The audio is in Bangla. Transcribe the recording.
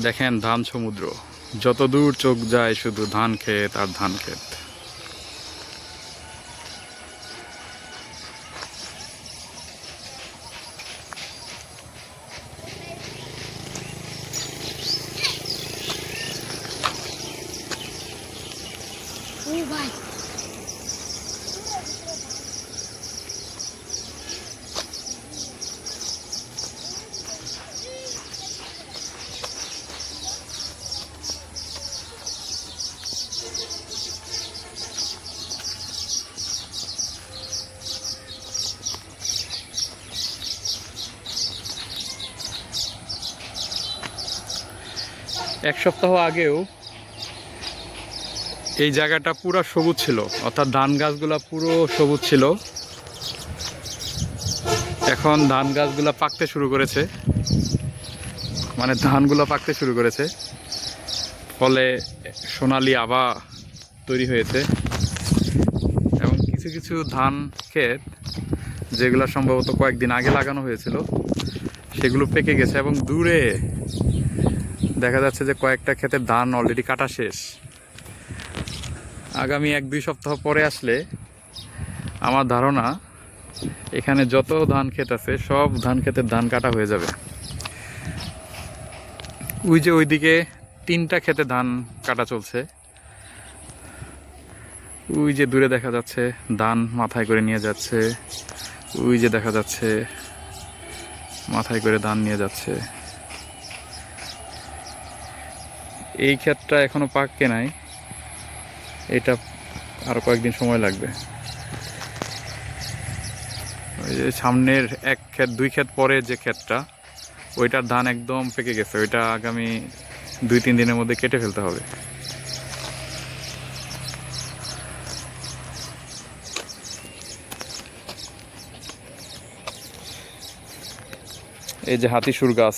দেখেন ধান সমুদ্র, যত দূর চোখ যায় শুধু ধান ক্ষেত আর ধান ক্ষেত। এক সপ্তাহ আগেও এই জায়গাটা পুরো সবুজ ছিল, অর্থাৎ ধান গাছগুলা পুরো সবুজ ছিল। এখন ধান গাছগুলা পাকতে শুরু করেছে, মানে ধানগুলো পাকতে শুরু করেছে, ফলে সোনালি আভা তৈরি হয়েছে। এবং কিছু কিছু ধান ক্ষেত যেগুলো সম্ভবত কয়েকদিন আগে লাগানো হয়েছিল সেগুলো পেকে গেছে, এবং দূরে দেখা যাচ্ছে যে কয়েকটা ক্ষেতের ধান অলরেডি কাটা শেষ। আগামী 1-2 সপ্তাহ পরে আসলে আমার ধারণা এখানে যত ধান ক্ষেত আছে সব ধান ক্ষেতের ধান কাটা হয়ে যাবে। ওই যে ওইদিকে 3টা ক্ষেতে ধান কাটা চলছে, ওই যে দূরে দেখা যাচ্ছে ধান মাথায় করে নিয়ে যাচ্ছে, ওই যে দেখা যাচ্ছে মাথায় করে ধান নিয়ে যাচ্ছে। এই ক্ষেতটা এখনো পাকে নাই, এটা আরো কয়েকদিন সময় লাগবে। ওই যে সামনের 1 ক্ষেত 2 ক্ষেত পরে যে ক্ষেতটা, ওইটার ধান একদম পেকে গেছে, ওইটা আগামী 2-3 দিনের মধ্যে কেটে ফেলতে হবে। এই যে হাতিসুর গাছ,